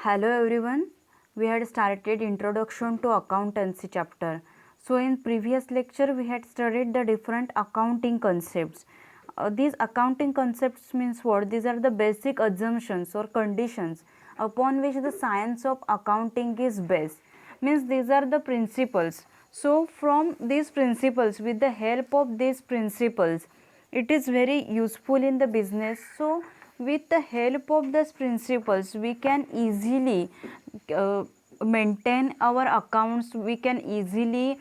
Hello everyone. We had started introduction to accountancy chapter. So in previous lecture we had studied the different accounting concepts. These accounting concepts means what? These are the basic assumptions or conditions upon which the science of accounting is based. Means these are the principles. So from these principles, with the help of these principles, it is very useful in the business. So with the help of these principles we can easily maintain our accounts. We can easily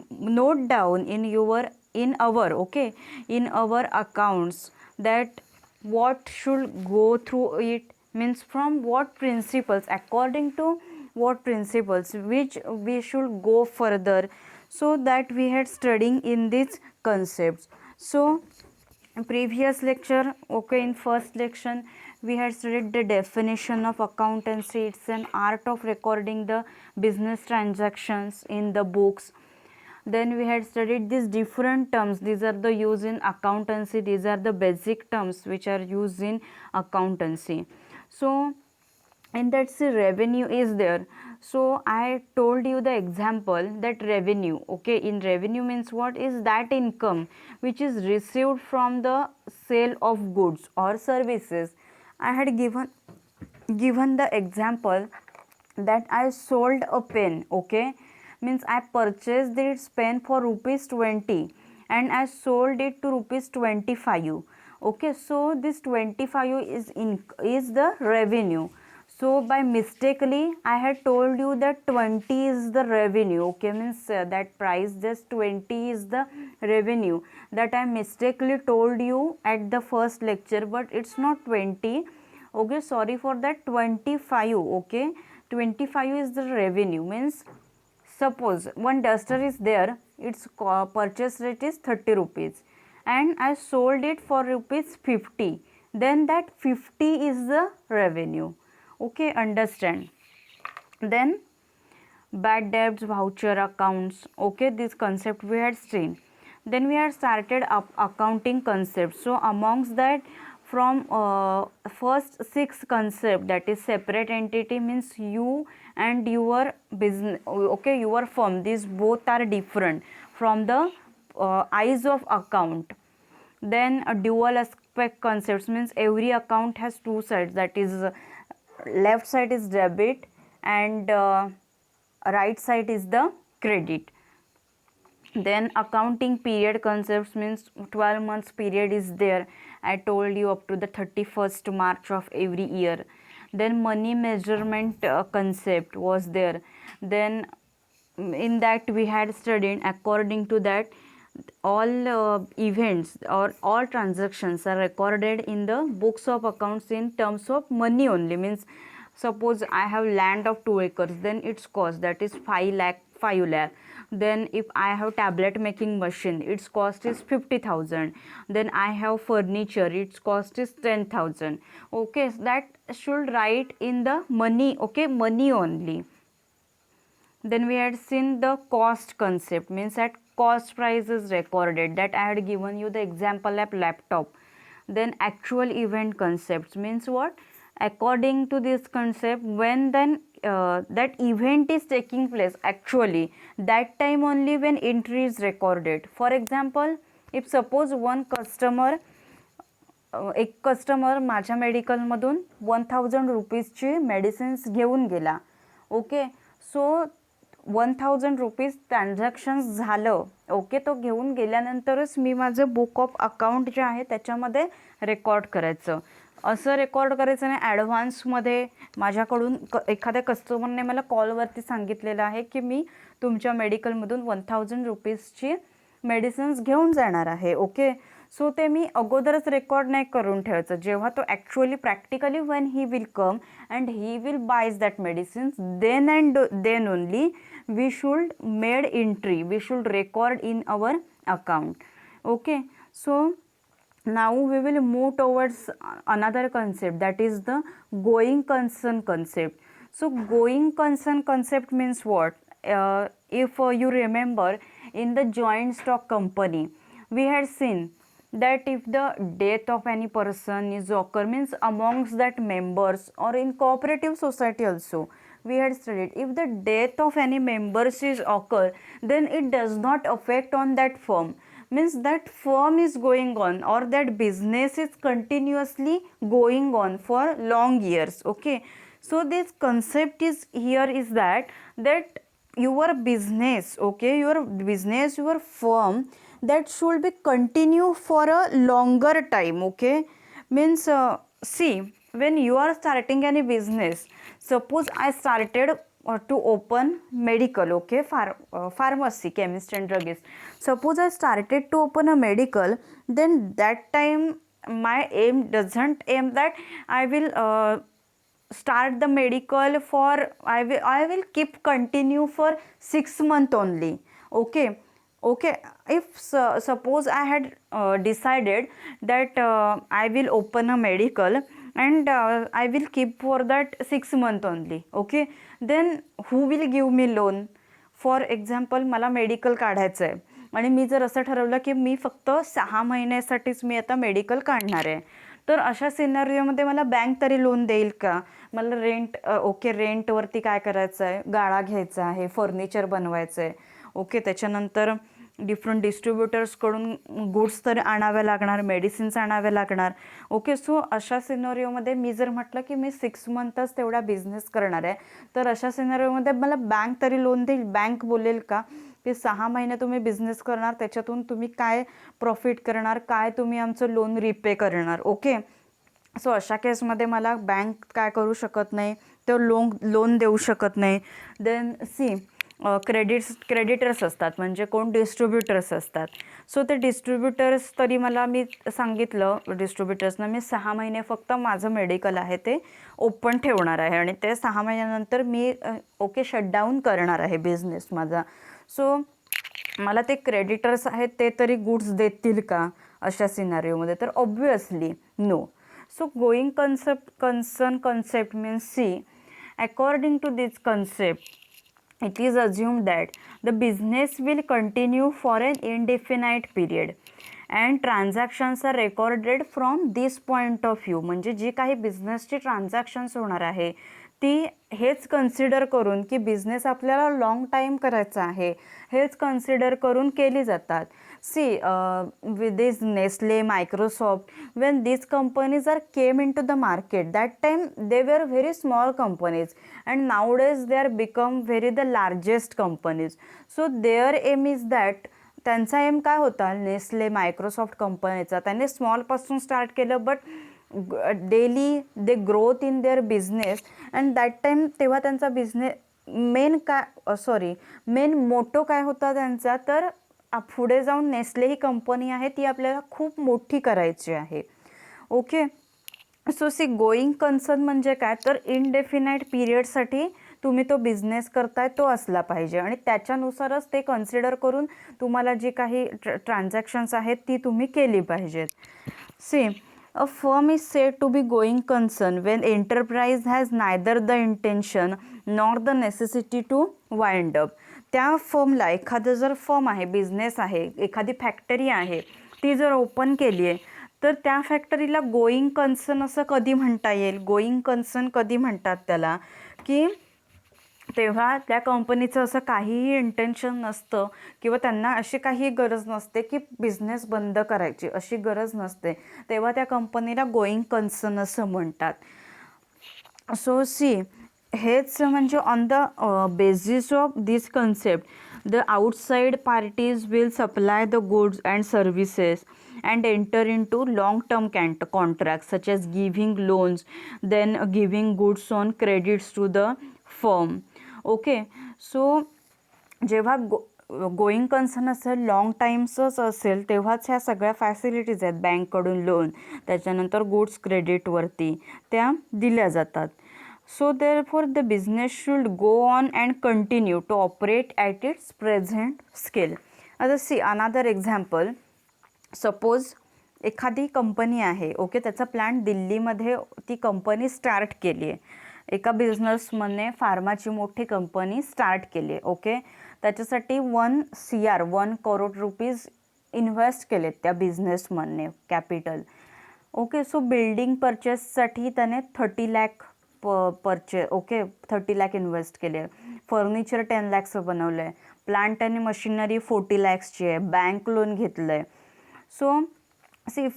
note down in our in our accounts that what should go through it, means from what principles, according to what principles which we should go further. So that we had studying in these concepts. So previous lecture, in first lection we had studied the definition of accountancy. It's an art of recording the business transactions in the books. Then we had studied these different terms. These are the used in accountancy. These are the basic terms which are used in accountancy. So and that's the revenue is there. So I told you the example that revenue, in revenue means what is that income which is received from the sale of goods or services. I had given the example that I sold a pen, means I purchased this pen for rupees 20 and I sold it to rupees 25. So this 25 is the revenue. So by mistakenly I had told you that 20 is the revenue, means that price just 20 is the revenue, that I mistakenly told you at the first lecture, but it's not 20. Sorry for that, 25. 25 is the revenue. Means suppose one duster is there, its purchase rate is 30 rupees and I sold it for rupees 50, then that 50 is the revenue. Understand. Then bad debts, voucher accounts, this concept we had seen. Then we had started up accounting concepts. So amongst that, from first 6 concept, that is separate entity, means you and your business, your firm, these both are different from the eyes of account. Then a dual aspect concepts, means every account has two sides, that is left side is debit and right side is the credit. Then accounting period concepts, means 12 months period is there. I told you up to the 31st March of every year. Then money measurement concept was there. Then in that we had studied, according to that, all events or all transactions are recorded in the books of accounts in terms of money only. Means suppose I have land of 2 acres, then its cost, that is 5 lakh. Then if I have tablet making machine, its cost is 50,000. Then I have furniture, its cost is 10,000. That should write in the money, money only. Then we had seen the cost concept, means that cost price is recorded, that I had given you the example of laptop. Then actual event concepts, means what, according to this concept, when then that event is taking place actually, that time only when entry is recorded. For example, if suppose one customer एक customer माझ्या मेडिकलमधून 1000 रुपीजची medicines घेऊन गेला. So 1000 rupees transactions झालं. तो घेऊन गेल्यानंतरच मी माझं बुक ऑफ अकाउंट जे आहे त्याच्यामध्ये रेकॉर्ड करायचं. असं रेकॉर्ड करायचं नाही ॲडव्हान्समध्ये. माझ्याकडून एखाद्या कस्टमरने मला कॉलवरती सांगितलेलं आहे की मी तुमच्या मेडिकलमधून 1000 रुपीजची मेडिसिन्स घेऊन जाणार आहे. सो ते मी अगोदरच रेकॉर्ड नाही करून ठेवायचं. जेव्हा तो actually practically when he will come and he will buys that medicines, then and then only we should made entry, we should record in our account. So now we will move towards another concept, that is the going concern concept. So going concern concept means what? If you remember, in the joint stock company we had seen that if the death of any person is occur, means amongst that members or in cooperative society also we had studied, if the death of any members is occur, then it does not affect on that firm, means that firm is going on or that business is continuously going on for long years. Okay, so this concept is here is that your business, okay, your business, your firm, that should be continue for a longer time. Okay, means see, when you are starting any business, suppose I started to open medical, okay, pharmacy, chemist and druggist. Suppose I started to open a medical, then that time my aim doesn't aim that I will start the medical for I will keep continue for 6 months only. Okay, okay, if suppose I had decided that I will open a medical and I will keep for that 6 months only. Okay, then who will give me loan? For example मला medical काढायचं आहे आणि मी जर असं ठरवलं की मी फक्त 6 महिन्यासाठीच मी आता मेडिकल काढणार आहे, तर अशा सिनारिओमध्ये मला बँक तरी लोन देईल का? मला रेंट, ओके, रेंटवरती काय करायचं आहे, गाळा घ्यायचा आहे, फर्निचर बनवायचं आहे, ओके, त्याच्यानंतर डिफरंट डिस्ट्रीब्युटर्सकडून गुड्स तर आणावे लागणार, मेडिसिन्स आणावे लागणार. ओके, सो अशा सिनारिओमध्ये मी जर म्हटलं की मी 6 मंथच तेवढा बिझनेस करणार आहे, तर अशा सिनारिओमध्ये मला बँक तरी लोन देईल? बँक बोलेल का की 6 महिने तुम्ही बिझनेस करणार, त्याच्यातून तुम्ही काय प्रॉफिट करणार, काय तुम्ही आमचं लोन रिपे करणार? ओके, सो अशा केसमध्ये मला बँक काय करू शकत नाही, तर लोन देऊ शकत नाही. देन सी, क्रेडिटर्स असतात, म्हणजे कोण, डिस्ट्रीब्युटर्स असतात. सो ते डिस्ट्रीब्युटर्स तरी मला, मी सांगितलं डिस्ट्रीब्युटर्सना मी 6 महिने फक्त माझं मेडिकल आहे ते ओपन ठेवणार आहे आणि ते 6 महिन्यानंतर मी ओके शटडाऊन करणार आहे बिझनेस माझा. सो मला ते क्रेडिटर्स आहेत ते तरी गुड्स देतील का अशा सिनारिओमध्ये? तर obviously no. So going concept means, see, according to this concept, it is assumed that the business will continue for an indefinite period and transactions are recorded from this point of view. म्हणजे जी काही बिझनेसची transactions होणार आहे ती हेच consider करून की business आपल्याला लॉंग टाईम करायचा आहे, हेच कन्सिडर करून केली जातात. See, with this Nestle, Microsoft, when these companies are came into the market, that time they were very small companies and nowadays they are become very the largest companies. So their aim is that, त्यांचा M काय होता Nestle Microsoft कंपनीचा, त्यांनी स्मॉलपासून start केलं but daily they growth in their business and that time तेव्हा त्यांचा business main motto काय होता त्यांचा, तर पुढे जाऊन नेस्ले ही कंपनी आहे ती आपल्याला खूप मोठी करायची आहे. Okay, so see, going concern म्हणजे काय, तर इनडेफिनाईट पिरियडसाठी तुम्ही तो बिझनेस करताय तो असला पाहिजे आणि त्याच्यानुसारच ते कन्सिडर करून तुम्हाला जी काही ट्रान्झॅक्शन्स आहेत ती तुम्ही केली पाहिजेत. See, a firm is said to be going concern when enterprise has neither the intention nor the necessity to wind up. त्या फर्मला, एखादं जर फर्म आहे, बिझनेस आहे, एखादी फॅक्टरी आहे, ती जर ओपन केली आहे, तर त्या फॅक्टरीला गोईंग कन्सर्न असं कधी म्हणता येईल? गोईंग कन्सर्न कधी म्हणतात त्याला, की तेव्हा त्या कंपनीचं असं काहीही इंटेन्शन नसतं किंवा त्यांना अशी काही गरज नसते की बिझनेस बंद करायची, अशी गरज नसते, तेव्हा त्या कंपनीला गोईंग कन्सर्न असं म्हणतात. सो सी, हेच म्हणजे on the basis of this concept the outside parties will supply the goods and services and enter into long-term contracts such as giving loans, then giving goods on credits to the firm. Okay, so जेव्हा going concern असेल, long टाईम्सच असेल, तेव्हाच ह्या सगळ्या facilities आहेत, बँककडून loan, त्याच्यानंतर goods क्रेडिटवरती त्या दिल्या जातात. So therefore the business should go on and continue to operate at its present scale. आता see another example. सपोज एखादी कंपनी आहे, ओके, त्याचा प्लॅन दिल्लीमध्ये ती कंपनी स्टार्ट केली आहे, एका बिझनेसमनने फार्माची मोठी कंपनी स्टार्ट केली आहे. ओके, त्याच्यासाठी 1 करोड रुपीज इन्व्हेस्ट केलेत त्या बिझनेसमनने कॅपिटल. ओके, सो बिल्डिंग परचेससाठी त्याने 30 लाख ओके 30 लाख इन्व्हेस्ट केले. फर्निचर 10 लाखचं बनवलं आहे. प्लांट आणि मशिनरी 40 लाखची आहे. बँक लोन घेतलं आहे. सो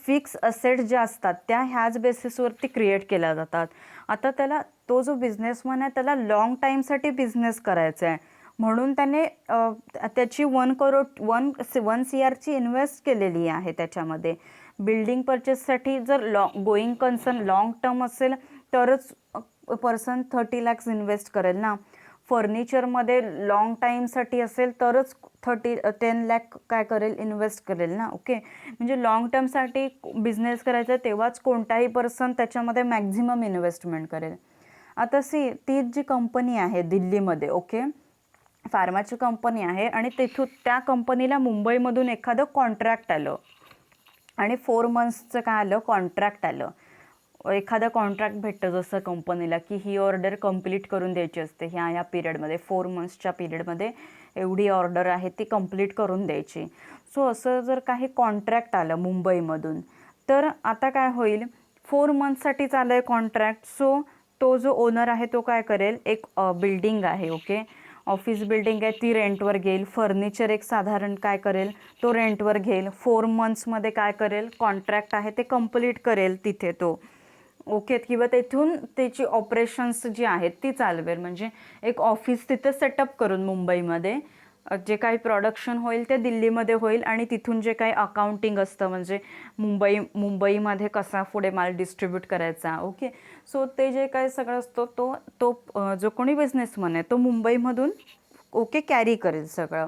फिक्स असेट ज्या असतात त्या ह्याच बेसिसवरती क्रिएट केल्या जातात. आता त्याला तो जो बिझनेसमन आहे त्याला लॉंग टाईमसाठी बिझनेस करायचा आहे, म्हणून त्याने त्याची 1 CRची इन्व्हेस्ट केलेली आहे त्याच्यामध्ये. बिल्डिंग परचेससाठी जर गोईंग कन्सर्न लॉंग टर्म असेल तरच पर्सन 30 लाख इन्व्हेस्ट करेल ना. फर्निचरमध्ये लॉंग टाईमसाठी असेल तरच 10 लाख काय करेल, इन्व्हेस्ट करेल ना. ओके, म्हणजे लॉंग टर्मसाठी बिझनेस करायचा तेव्हाच कोणताही पर्सन त्याच्यामध्ये मॅक्झिमम इन्व्हेस्टमेंट करेल. आता ती जी कंपनी आहे दिल्लीमध्ये, ओके फार्माची कंपनी आहे, आणि त्या कंपनीला मुंबईमधून एखादं कॉन्ट्रॅक्ट आलं आणि 4 मंथ्सचं काय आलं, कॉन्ट्रॅक्ट आलं. एखादा कॉन्ट्रॅक्ट भेटतं जसं कंपनीला की ही ऑर्डर कंप्लीट करून द्यायची असते ह्या पिरियडमध्ये, 4 मंथ्सच्या पिरियडमध्ये एवढी ऑर्डर आहे ती कंप्लीट करून द्यायची. सो असं जर काही कॉन्ट्रॅक्ट आलं मुंबईमधून तर आता काय होईल, 4 मंथसाठी चालू आहे कॉन्ट्रॅक्ट. सो तो जो ओनर आहे तो काय करेल, एक बिल्डिंग आहे, ओके ऑफिस बिल्डिंग आहे, ती रेंटवर घेईल. फर्निचर एक साधारण काय करेल, तो रेंटवर घेईल. 4 मंथ्समध्ये काय करेल, कॉन्ट्रॅक्ट आहे ते कंप्लीट करेल तिथे तो. ओके, किंवा तेथून त्याची ऑपरेशन्स जी आहेत ती चालवेल. म्हणजे एक ऑफिस तिथं सेटअप करून मुंबईमध्ये जे काही प्रोडक्शन होईल ते दिल्लीमध्ये होईल, आणि तिथून जे काही अकाउंटिंग असतं म्हणजे मुंबईमध्ये कसा पुढे माल डिस्ट्रीब्यूट करायचा. ओके, सो ते जे काही सगळं असतं तो जो कोणी बिझनेसमन आहे तो मुंबईमधून ओके कॅरी करेल सगळं.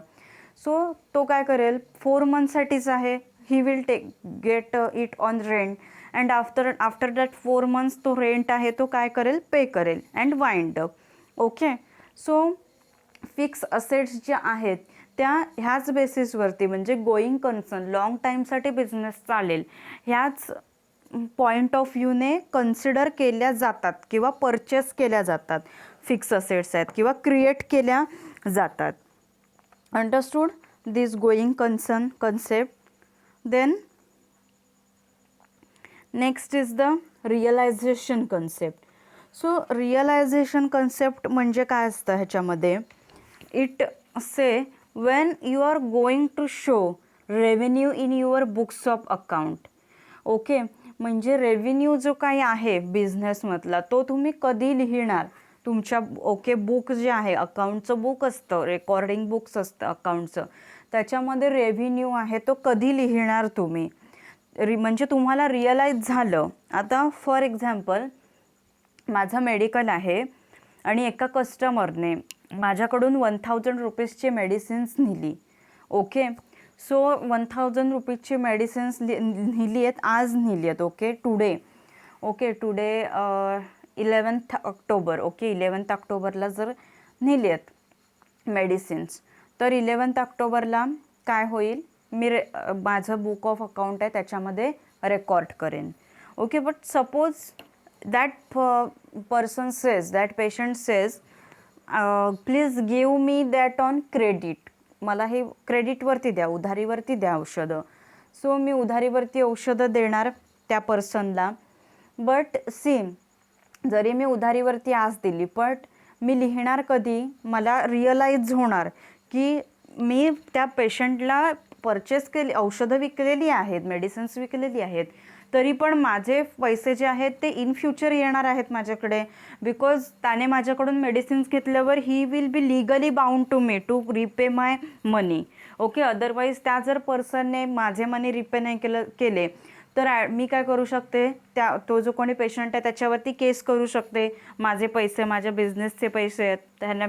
सो तो काय करेल, 4 मंथसाठीच आहे, he will get it on rent, and after that 4 months तो रेंट आहे तो काय करेल, पे करेल and wind up. Okay, so fix assets ज्या आहेत त्या ह्याच बेसिसवरती म्हणजे गोईंग कन्सर्न लॉंग टाईमसाठी बिझनेस चालेल ह्याच पॉईंट ऑफ व्ह्यूने कन्सिडर केल्या जातात किंवा परचेस केल्या जातात. फिक्स असेट्स आहेत किंवा क्रिएट केल्या जातात. Understood this going concern concept. Then next is the realisation concept. So realisation concept म्हणजे काय असतं ह्याच्यामध्ये, it say when you are going to show revenue in your books of account. Okay, म्हणजे revenue जो काही आहे बिझनेसमधला तो तुम्ही कधी लिहिणार तुमच्या ओके बुक जे आहे अकाउंटचं बुक असतं, रेकॉर्डिंग बुक्स असतं अकाउंटचं, त्याच्यामध्ये रेव्हेन्यू आहे तो कधी लिहिणार तुम्ही, म्हणजे तुम्हाला रिअलाईज झालं. आता फॉर एक्झाम्पल माझं मेडिकल आहे आणि एका कस्टमरने माझ्याकडून 1000 रुपीजची मेडिसिन्स नेली. ओके, सो 1000 रुपीजची मेडिसिन्स नेली आहेत, आज नेली आहेत. Okay today 11th October. Okay 11th ऑक्टोबरला जर नेली आहेत मेडिसिन्स तर 11th ऑक्टोबरला काय होईल, मी माझं बुक ऑफ अकाउंट आहे त्याच्यामध्ये रेकॉर्ड करेन. Okay, but suppose that person says, that patient says please give me that on credit, मला हे क्रेडिटवरती द्या, उधारीवरती द्या औषधं. सो मी उधारीवरती औषधं देणार त्या पर्सनला. बट जरी मी उधारीवरती आज दिली बट मी लिहिणार कधी, मला रिअलाईज होणार की मी त्या पेशंटला परचेस केली, औषधं विकलेली आहेत, मेडिसिन्स विकलेली आहेत, तरी पण माझे पैसे जे आहेत ते इन फ्युचर येणार आहेत माझ्याकडे, बिकॉज त्याने माझ्याकडून मेडिसिन्स घेतल्यावर he will be legally bound to me to repay my money. Okay, otherwise त्या जर पर्सनने माझे मनी रिपे नाही केले तर मी काय करू शकते, तो जो कोणी पेशंट आहे त्याच्यावरती केस करू शकते. माझे पैसे, माझ्या बिझनेसचे पैसे आहेत त्यांना,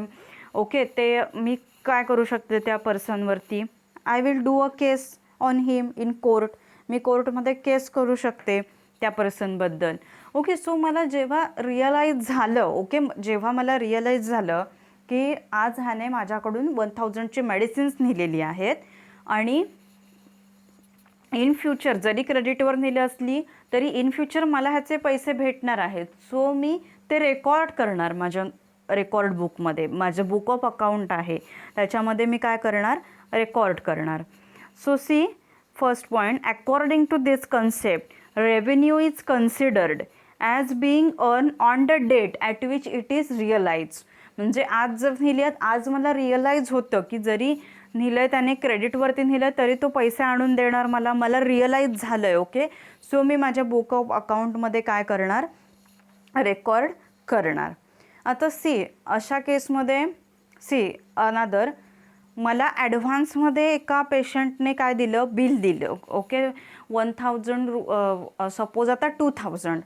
ओके ते मी काय करू शकते त्या पर्सनवरती, I will do a case on him in court, मी कोर्टमध्ये केस करू शकते त्या पर्सनबद्दल. ओके, सो मला जेव्हा रिअलाईज झालं, ओके जेव्हा मला रिअलाईज झालं की आज ह्याने माझ्याकडून 1000ची मेडिसिन्स नेलेली आहेत आणि इन फ्युचर जरी क्रेडिटवर नेली असली तरी इन फ्युचर मला ह्याचे पैसे भेटणार आहेत, सो मी ते रेकॉर्ड करणार माझ्या रेकॉर्ड बुकमध्ये. माझं बुक ऑफ अकाउंट आहे त्याच्यामध्ये मी काय करणार, रेकॉर्ड करणार. So first point, according to this concept revenue is considered as being earn on the date at which it is realise. म्हणजे आज जर नेल्यात, आज मला रिअलाइज होतं की जरी नेलं त्याने क्रेडिटवरती नेलं तरी तो पैसे आणून देणार मला रिअलाइज झालं आहे. ओके, सो मी माझ्या बुक ऑफ अकाउंटमध्ये काय करणार, रेकॉर्ड करणार. आता सी, अशा केसमध्ये सी अनादर, मला ॲडव्हान्समध्ये एका पेशंटने काय दिलं, बिल दिलं. ओके, 1000 सपोज आता 2000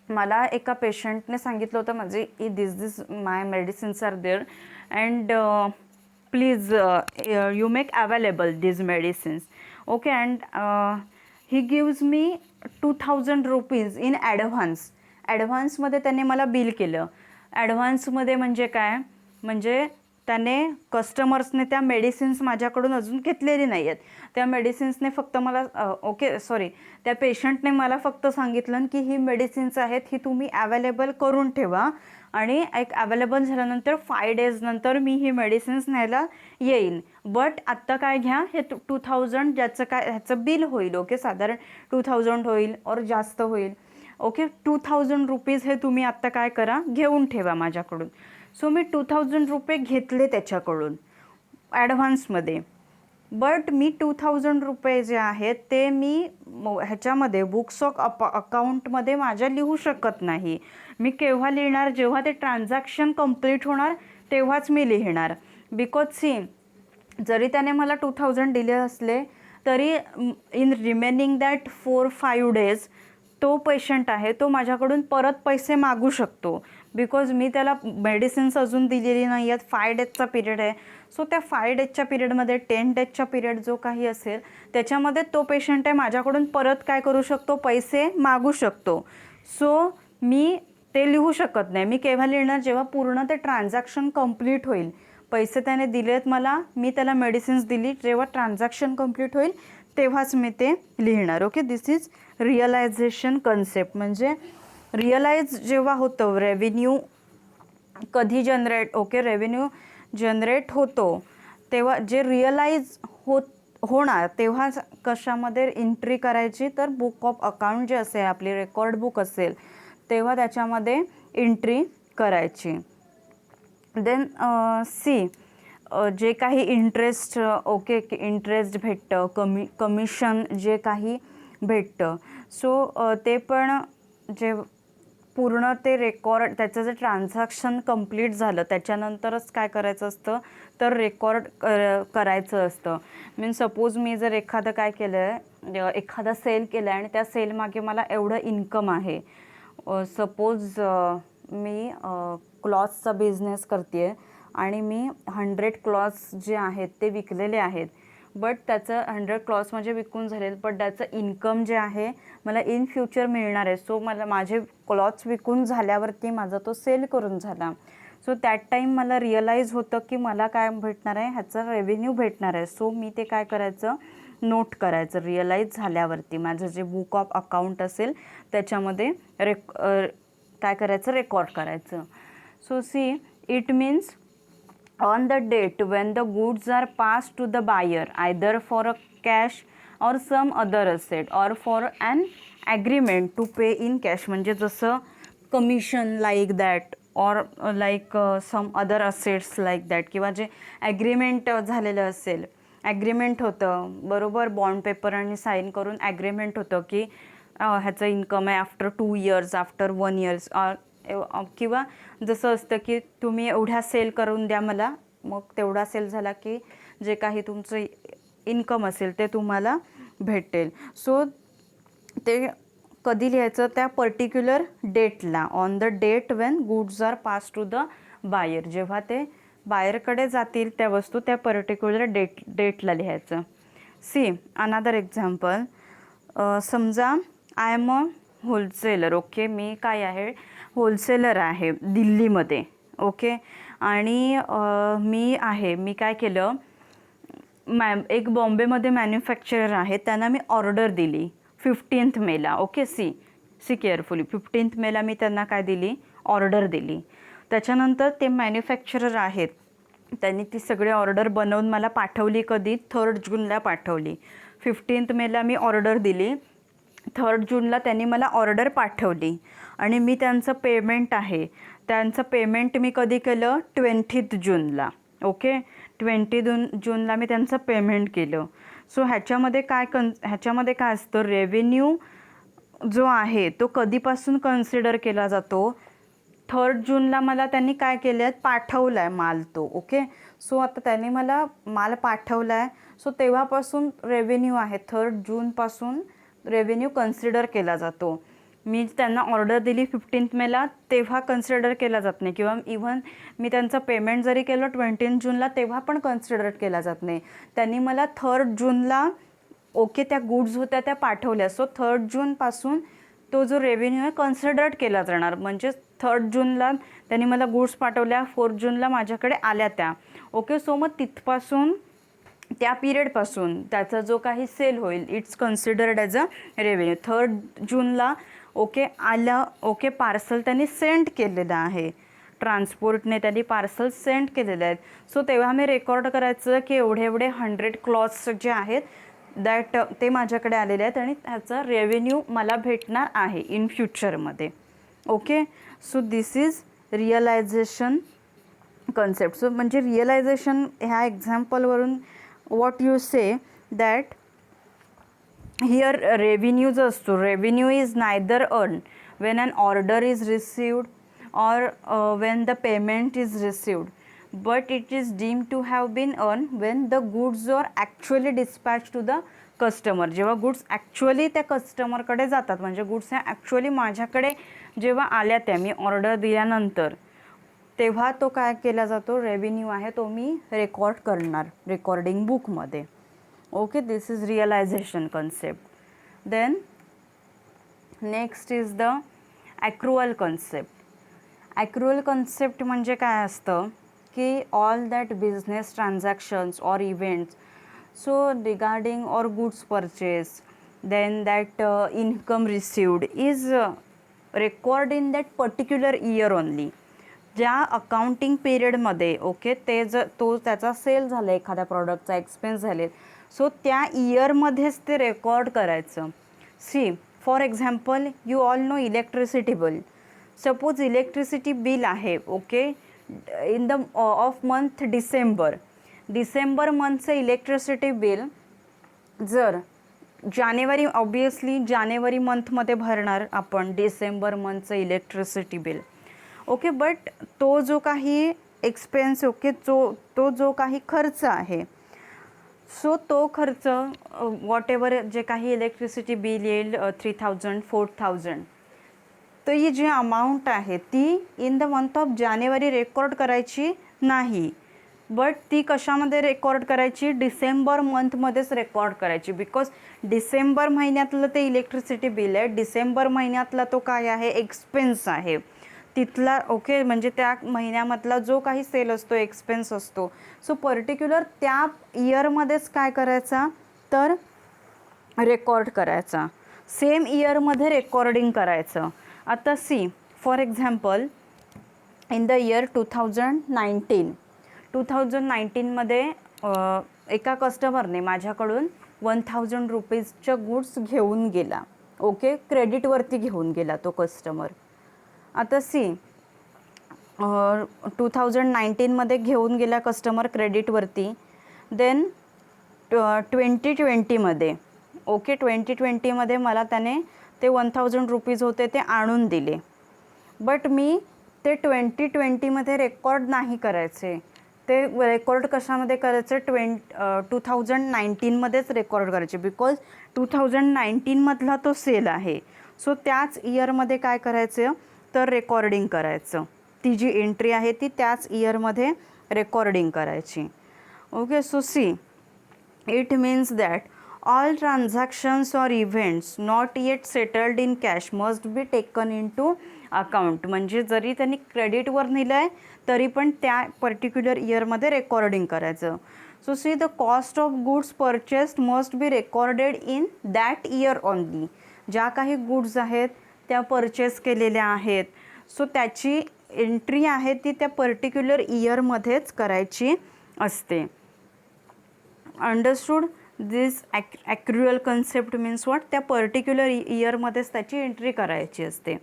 मला एका पेशंटने सांगितलं होतं माझे this my medicines are there and please you make available this medicines. Okay, and he gives me 2000 rupees in advance. ॲडव्हान्समध्ये त्याने मला बिल केलं. ॲडव्हान्समध्ये म्हणजे काय, म्हणजे त्याने कस्टमर्सने त्या मेडिसिन्स माझ्याकडून अजून घेतलेली नाही आहेत. त्या मेडिसिन्सने फक्त मला त्या पेशंटने मला फक्त सांगितलं की ही मेडिसिन्स आहेत, ही तुम्ही अवेलेबल करून ठेवा आणि एक अवेलेबल झाल्यानंतर 5 days नंतर मी ही मेडिसिन्स न्यायला येईन. बट आत्ता काय घ्या, हे 2000 ज्याचं काय ह्याचं बिल होईल. ओके, साधारण 2000 होईल और जास्त होईल. ओके, 2000 रुपीज हे तुम्ही आत्ता काय करा, घेऊन ठेवा माझ्याकडून. सो मी 2000 रुपये घेतले त्याच्याकडून ॲडव्हान्समध्ये. बट मी 2000 रुपये जे आहेत ते मी ह्याच्यामध्ये बुक्स ऑफ अकाउंटमध्ये माझ्या लिहू शकत नाही. मी केव्हा लिहिणार, जेव्हा ते ट्रान्झॅक्शन कंप्लीट होणार तेव्हाच मी लिहिणार. बिकॉज सी, जरी त्याने मला 2000 दिले असले तरी इन रिमेनिंग दॅट 4-5 days तो पेशंट आहे तो माझ्याकडून परत पैसे मागू शकतो. बिकॉज मी त्याला मेडिसिन्स अजून दिलेली नाही आहेत. 5 days पिरियड आहे. सो त्या 5 days पिरियडमध्ये 10 days पिरियड जो काही असेल त्याच्यामध्ये तो पेशंट आहे माझ्याकडून परत काय करू शकतो, पैसे मागू शकतो. सो मी ते लिहू शकत नाही. मी केव्हा लिहिणार, जेव्हा पूर्ण ते ट्रान्झॅक्शन कंप्लीट होईल. पैसे त्याने दिलेत मला, मी त्याला मेडिसिन्स दिली, जेव्हा ट्रान्झॅक्शन कंप्लीट होईल तेव्हाच मी ते लिहिणार. Okay, this is realisation concept. म्हणजे रिअलाइज जेव्हा होतं, रेव्हेन्यू कधी जनरेट, ओके, रेव्हेन्यू जनरेट होतो तेव्हा जे रिअलाइज होणार तेव्हा कशामध्ये एंट्री करायची, तर बुक ऑफ अकाउंट जे असेल, आपली रेकॉर्ड बुक असेल तेव्हा त्याच्यामध्ये एंट्री करायची. देन सी, जे काही इंटरेस्ट, ओके, इंटरेस्ट भेटतं, कमिशन जे काही भेटतं. सो ते पण जे पूर्ण ते रेकॉर्ड, त्याचं जे ट्रान्झॅक्शन कंप्लीट झालं त्याच्यानंतरच काय करायचं असतं, तर रेकॉर्ड करायचं असतं. मीन्स सपोज मी जर एखादं काय केलं आहे, एखादा सेल केला आहे आणि त्या सेलमागे मला एवढं इन्कम आहे. सपोज मी क्लॉथचा बिझनेस करते आहे आणि मी 100 क्लॉथ्स जे आहेत ते विकलेले आहेत. बट त्याचं 100 क्लॉथ्स म्हणजे विकून झालेत, बट त्याचं इन्कम जे आहे मला इन फ्युचर मिळणार आहे. सो मला माझे क्लॉथ्स विकून झाल्यावरती माझा तो सेल करून झाला. सो दॅट टाईम मला रिअलाईज होतं की मला काय भेटणार आहे, ह्याचा रेव्हेन्यू भेटणार आहे. सो मी ते काय करायचं, नोट करायचं. रिअलाईज झाल्यावरती माझं जे बुक ऑफ अकाउंट असेल त्याच्यामध्ये काय करायचं, रेकॉर्ड करायचं. So see, it means on the date when the goods are passed to the buyer either for a cash or some other asset or for an agreement to pay in cash. म्हणजे जसं commission like that or like some other assets like that, किंवा जे agreement झालेलं असेल, agreement होतं बरोबर, bond paper आणि sign करून ॲग्रीमेंट होतं की ह्याचं इन्कम आहे आफ्टर 2 years, आफ्टर 1 year, किंवा जसं असतं की तुम्ही एवढ्या सेल करून द्या मला, मग तेवढा सेल झाला की जे काही तुमचं इन्कम असेल ते तुम्हाला भेटेल. सो ते कधी लिहायचं, त्या पर्टिक्युलर डेटला, on the date when goods are pass to the buyer. जेव्हा ते बायरकडे जातील त्या वस्तू, त्या पर्टिक्युलर डेटला लिहायचं. सी, अनादर एक्झाम्पल, समजा I am a wholesaler. Okay, मी काय आहे, होलसेलर आहे दिल्लीमध्ये. ओके, आणि मी काय केलं, एक बॉम्बेमध्ये मॅन्युफॅक्चरर आहे, त्यांना मी ऑर्डर दिली 15th मेला. ओके, सी केअरफुली, 15th मेला मी त्यांना काय दिली, ऑर्डर दिली. त्याच्यानंतर ते मॅन्युफॅक्चरर आहेत, त्यांनी ती सगळी ऑर्डर बनवून मला पाठवली. कधी, 3rd जूनला पाठवली. 15th मेला मी ऑर्डर दिली, 3rd जूनला त्यांनी मला ऑर्डर पाठवली आणि मी त्यांचं पेमेंट आहे, त्यांचं पेमेंट मी कधी केलं 20th जूनला. ओके, 20 जूनला मी त्यांचं पेमेंट केलं. सो ह्याच्यामध्ये काय असतं, रेव्हेन्यू जो आहे तो कधीपासून कन्सिडर केला जातो, 3rd जूनला मला त्यांनी काय केलं आहे, पाठवला आहे माल तो. ओके, सो आता त्यांनी मला माल पाठवला आहे, सो तेव्हापासून रेव्हेन्यू आहे, 3rd जूनपासून रेव्हेन्यू कन्सिडर केला जातो. मी त्यांना ऑर्डर दिली 15th मेला, तेव्हा कन्सिडर केला जात नाही, किंवा इव्हन मी त्यांचं पेमेंट जरी केलं 20 जूनला तेव्हा पण कन्सिडर केला जात नाही. त्यांनी मला 3rd जूनला ओके त्या गुड्स होत्या त्या पाठवल्या, सो 3rd जूनपासून तो जो रेव्हेन्यू आहे कन्सिडर्ड केला जाणार. म्हणजे 3rd जूनला त्यांनी मला गुड्स पाठवल्या, 4th जूनला माझ्याकडे आल्या त्या. ओके, सो मग तिथपासून त्या पिरियडपासून त्याचा जो काही सेल होईल it's considered as a revenue. 3rd जूनला ओके आलं, ओके पार्सल त्यांनी सेंड केलेलं आहे, ट्रान्सपोर्टने त्यांनी पार्सल सेंड केलेले आहेत. सो तेव्हा मी रेकॉर्ड करायचं की एवढे 100 क्लॉथ्स जे आहेत दॅट ते माझ्याकडे आलेले आहेत आणि त्याचा रेव्हेन्यू मला भेटणार आहे इन फ्युचरमध्ये. Okay, so this is realisation concept. So म्हणजे रिअलायझेशन ह्या एक्झाम्पलवरून what you say that here revenue जो असतो, revenue is neither earned when an order is received or when the payment is received, but it is deemed to have been earned when the goods are actually dispatched to the customer. जेव्हा goods actually त्या कस्टमरकडे जातात, म्हणजे goods ह्या actually माझ्याकडे जेव्हा आल्या त्या मी order दिल्यानंतर, तेव्हा तो काय केला जातो, रेव्हेन्यू आहे तो मी रेकॉर्ड करणार रेकॉर्डिंग बुकमध्ये. Okay, this is realisation concept. Then next is the accrual concept. Accrual concept म्हणजे काय असतं की all that business transactions or events so regarding or goods purchase, then that income received is record in that particular year only. ज्या accounting पिरियडमध्ये okay ते तो त्याचा sale झाला, एखाद्या प्रॉडक्टचा एक्सपेन्स झाले, सो त्या इयरमध्येच ते रेकॉर्ड करायचं. See for example you all know electricity bill. Suppose electricity bill आहे okay in the of month December मंथचं इलेक्ट्रिसिटी बिल जर जानेवारी, ऑब्वियसली जानेवारी मंथमध्ये भरणार आपण डिसेंबर मंथचं इलेक्ट्रिसिटी बिल. ओके, बट तो जो काही एक्सपेन्स ओके तो जो काही खर्च आहे, सो तो खर्च वॉट जे काही इलेक्ट्रिसिटी बिल येईल 3000 4000, तर ही जी अमाऊंट आहे ती in the month of January record करायची नाही, बट ती कशामध्ये रेकॉर्ड करायची, डिसेंबर मंथमध्येच रेकॉर्ड करायची. बिकॉज डिसेंबर महिन्यातलं ते इलेक्ट्रिसिटी बिल आहे, डिसेंबर महिन्यातला तो काय आहे, एक्सपेन्स आहे तिथला. ओके, म्हणजे त्या महिन्यामधला जो काही सेल असतो, एक्सपेन्स असतो, सो पर्टिक्युलर त्या इयरमध्येच काय करायचा, तर रेकॉर्ड करायचा, सेम इयरमध्ये रेकॉर्डिंग करायचं. आता see for example in the year 2019मध्ये एका कस्टमरने माझ्याकडून 1000 रुपीजच्या गुड्स घेऊन गेला. ओके, क्रेडिटवरती घेऊन गेला तो कस्टमर. आता सी 2019मध्ये घेऊन गेला कस्टमर क्रेडिटवरती. देन 2020मध्ये ओके 2020मध्ये मला त्याने ते 1000 रुपीज होते ते आणून दिले, बट मी ते 2020मध्ये रेकॉर्ड नाही करायचे. ते रेकॉर्ड कशामध्ये करायचं, 2019मध्येच रेकॉर्ड करायचे, बिकॉज 2019मधला तो सेल आहे. सो त्याच इयरमध्ये काय करायचं, तर रेकॉर्डिंग करायचं. ती जी एंट्री आहे ती त्याच इयरमध्ये रेकॉर्डिंग करायची. Okay, so see it means that all transactions or events not yet settled in cash must be taken in to account. म्हणजे जरी त्यांनी क्रेडिटवर नेलं आहे तरी पण त्या पर्टिक्युलर इयरमध्ये रेकॉर्डिंग करायचं. So see the cost of goods purchased must be recorded in that year only. ज्या काही गुड्स आहेत त्या परचेस केलेल्या आहेत, सो त्याची एंट्री आहे ती त्या पर्टिक्युलर इयरमध्येच करायची असते. Understood. This accrual concept means what, त्या पर्टिक्युलर इयरमध्येच त्याची एंट्री करायची असते.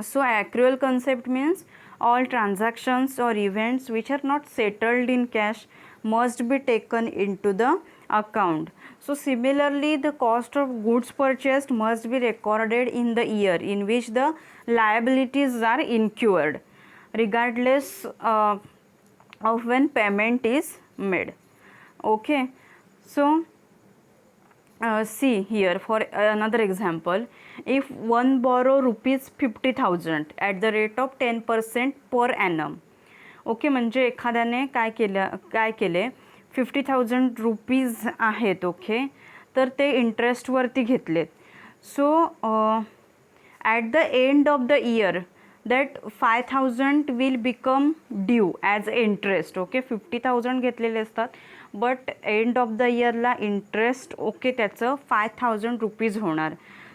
So accrual concept means all transactions or events which are not settled in cash must be taken into the account. So similarly, the cost of goods purchased must be recorded in the year in which the liabilities are incurred, regardless of when payment is made. Okay, so see here for another example, if one borrow rupees 50,000 at the rate of 10% per annum. Okay, म्हणजे एखाद्याने काय केले 50,000 rupees आहेत. Okay, तर ते इंटरेस्टवरती घेतलेत. So at the end of the year that 5,000 will become due as interest. Okay, 50,000 घेतलेले असतात, बट एंड ऑफ द इयरला इंटरेस्ट ओके त्याचं 5,000 रुपीज होणार.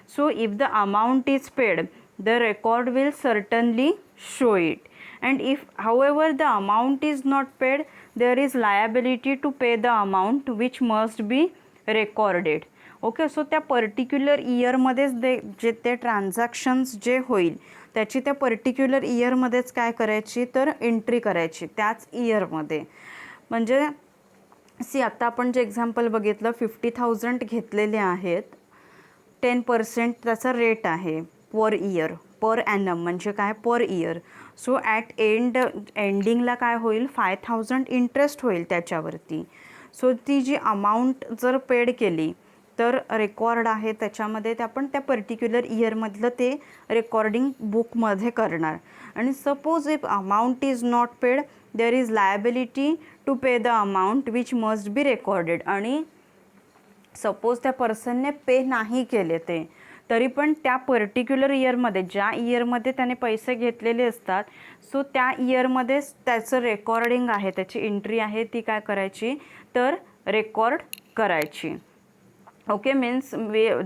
So if the amount is paid, the record will certainly show it. And if however the amount is not paid, there is liability to pay the amount which must be recorded. Okay, so त्या particular इयरमध्येच जे ते transactions जे होईल त्याची त्या particular इयरमध्येच काय करायची, तर एंट्री करायची त्याच इयरमध्ये. म्हणजे सी आता आपण जे एक्झाम्पल बघितलं, 50,000 घेतलेले आहेत, 10% त्याचा रेट आहे पर इयर, पर ॲनम म्हणजे काय, पर इयर. सो ॲट एंडिंगला काय होईल, 5,000 इंटरेस्ट होईल त्याच्यावरती. सो ती जी अमाऊंट जर पेड केली तर रेकॉर्ड आहे त्याच्यामध्ये ते आपण त्या पर्टिक्युलर इयरमधलं ते रेकॉर्डिंग बुकमध्ये करणार. आणि suppose if amount is not paid, there is liability to pay the amount which must be recorded. आणि सपोज त्या पर्सनने पे नाही केले ते, तरी पण त्या पर्टिक्युलर इयरमध्ये, ज्या इयरमध्ये त्याने पैसे घेतलेले असतात, सो त्या इयरमध्येच त्याचं रेकॉर्डिंग आहे, त्याची एंट्री आहे ती काय करायची, तर रेकॉर्ड करायची. Okay, means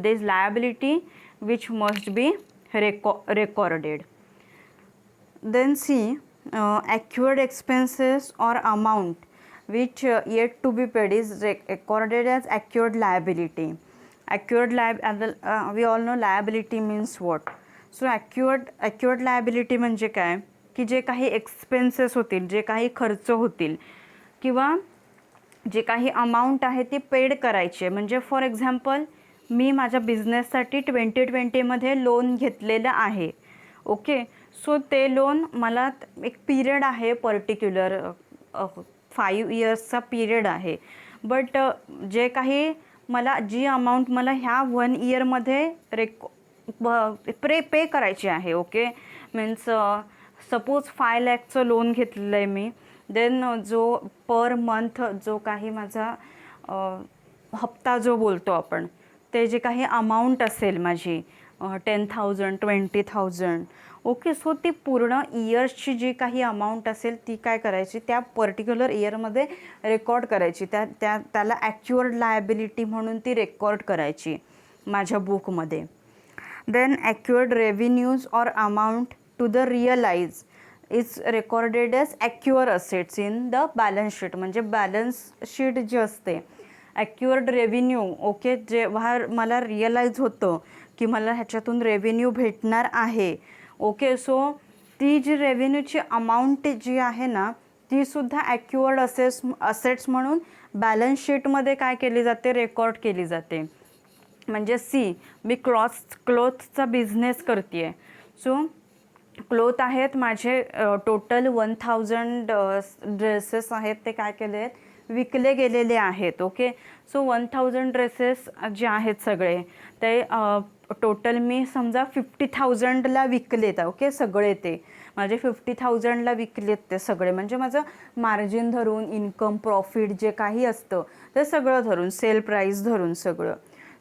this liability which must B recorded. Then see accrued expenses or amount which yet to be paid is recorded as accrued liability. We all know liability means what. So accrued liability म्हणजे काय, की जे काही expenses होतील, जे काही खर्च होतील किंवा जे काही अमाऊंट आहे ती पेड करायची. म्हणजे फॉर एक्झाम्पल मी माझ्या बिझनेससाठी 2020मध्ये लोन घेतलेलं आहे. ओके, सो ते लोन मला एक पिरियड आहे पर्टिक्युलर, 5 इयर्सचा पिरियड आहे. बट जे काही मला जी अमाऊंट मला ह्या 1 इयरमध्ये पे करायची आहे. ओके, मीन्स सपोज 5 लाखचं लोन घेतलेलं आहे मी. देन जो पर मंथ जो काही माझा हप्ता जो बोलतो आपण, ते जे काही अमाऊंट असेल माझी 10,000 20,000. ओके, सो ती पूर्ण इयर्सची जी काही अमाऊंट असेल ती काय करायची, त्या पर्टिक्युलर इयरमध्ये रेकॉर्ड करायची. त्याला ॲक्युअर्ड लायबिलिटी म्हणून ती रेकॉर्ड करायची माझ्या बुकमध्ये. Then accrued revenues or amount to the realise is recorded as accrue assets in the balance sheet. म्हणजे बॅलन्स शीट जे असते, ॲक्युअर्ड रेव्हेन्यू, ओके, जेव्हा मला रिअलाइज होतं की मला ह्याच्यातून रेव्हेन्यू भेटणार आहे. ओके, सो ती जी रेव्हेन्यूची अमाऊंट जी आहे ना, तीसुद्धा ॲक्युअर्ड असेट्स म्हणून बॅलन्स शीटमध्ये काय केली जाते, रेकॉर्ड केली जाते. म्हणजे सी, मी क्लॉथचा बिझनेस करते आहे. सो क्लोथ आहेत माझे टोटल 1,000 ड्रेसेस आहेत, ते काय केले आहेत, विकले गेलेले आहेत. ओके, सो 1,000 ड्रेसेस जे आहेत सगळे ते टोटल मी समजा 50,000ला विकलेत. ओके, सगळे ते माझे 50,000ला विकलेत ते सगळे. म्हणजे माझं मार्जिन धरून, इन्कम प्रॉफिट जे काही असतं ते सगळं धरून, सेल प्राईस धरून सगळं.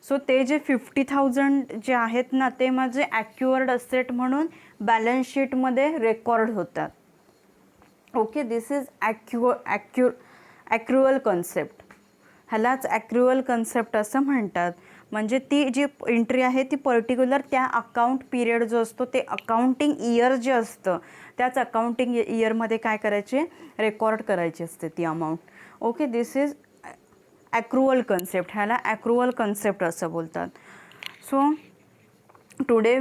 सो ते जे 50,000 जे आहेत ना, ते माझे ॲक्युअर्ड असेट म्हणून बॅलन्स शीटमध्ये रेकॉर्ड होतात. Okay, this is accrual concept. ह्यालाच ॲक्रुअल कन्सेप्ट असं म्हणतात. म्हणजे ती जी एंट्री आहे ती पर्टिक्युलर त्या अकाउंट पिरियड जो असतो, ते अकाउंटिंग इयर जे असतं त्याच अकाउंटिंग इयरमध्ये काय करायचे, रेकॉर्ड करायची असते ती amount. Okay, this is accrual concept, ह्याला ॲक्रुअल कन्सेप्ट असं बोलतात. So today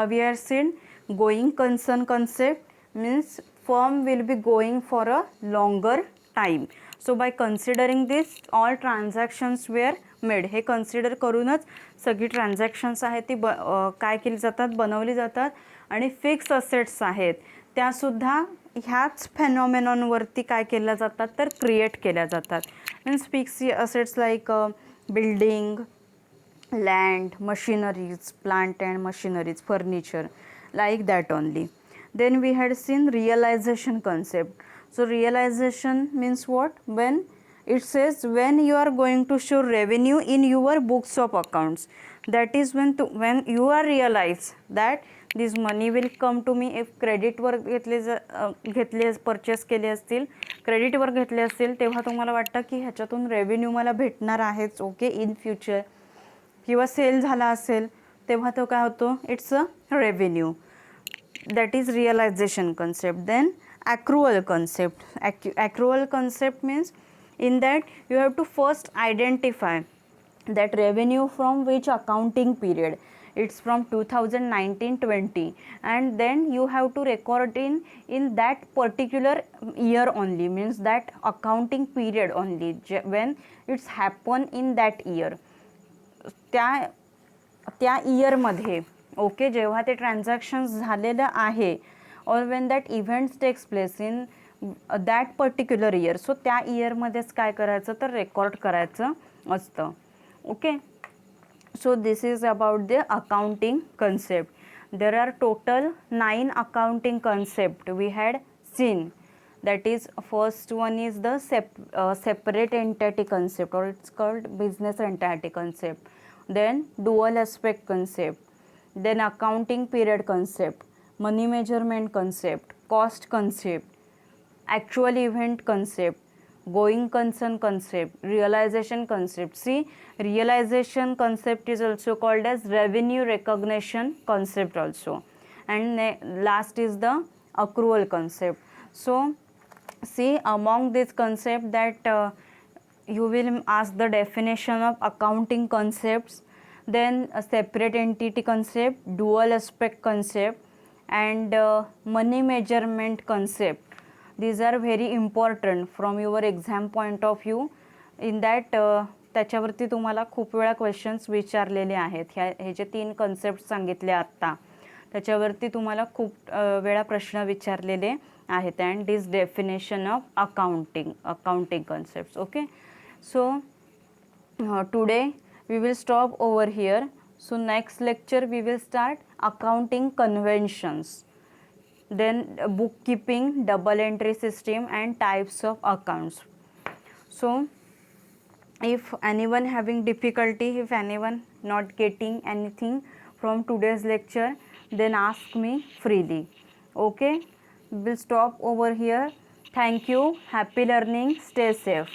we are seen going concern concept means firm will be going for a longer time. So by considering this all transactions were made. हे consider करूनच सगळी transactions आहेत ती काय केली जातात, बनवली जातात. आणि फिक्स असेट्स आहेत त्यासुद्धा ह्याच फेनॉमेनॉनवरती काय केल्या जातात तर क्रिएट केल्या जातात. Means fix assets like building, land, machineries, plant and machineries, furniture, like that only. Then we had seen realization concept. So realization means what? When it says when you are going to show revenue in your books of accounts, that is when you are realize that this money will come to me. if credit वर घेतले purchase केले असतील, credit वर घेतले असतील, तेव्हा तुम्हाला वाटतं की ह्याच्यातून रेव्हेन्यू मला भेटणार आहेच ओके इन फ्युचर, किंवा सेल झाला असेल तेव्हा तो काय होतो, it's a revenue. That is realisation concept. Then accrual concept. Accrual concept means in that you have to first identify that revenue from which accounting period. It's from 2019-20 and then you have to record in that particular year only, means that accounting period only when it's happen in that year. त्या इयरमध्ये okay जेव्हा ते transactions झालेलं आहे or when that events takes place in that particular year. So त्या इयरमध्येच काय करायचं तर रेकॉर्ड करायचं असतं okay. So this is about the accounting concept. There are total 9 accounting concept we had seen. That is, first one is the separate entity concept, or it's called business entity concept. Then dual aspect concept, then accounting period concept, money measurement concept, cost concept, actual event concept, going concern concept, realization concept. See, realization concept is also called as revenue recognition concept also. And last is the accrual concept. So see, among this concept that you will ask the definition of accounting concepts, then a separate entity concept, dual aspect concept, and money measurement concept. These are very important from your exam point of view. In that त्याच्यावरती तुम्हाला खूप वेळा questions विचारलेले आहेत. हे जे 3 concept सांगितले आत्ता त्याच्यावरती तुम्हाला खूप वेळा प्रश्न विचारलेले आहेत. And this definition of accounting concepts okay. So today we will stop over here. So next lecture we will start accounting conventions, then bookkeeping, double entry system and types of accounts. So if anyone having difficulty, if anyone not getting anything from today's lecture, then ask me freely. Okay, we'll stop over here. Thank you. Happy learning. Stay safe.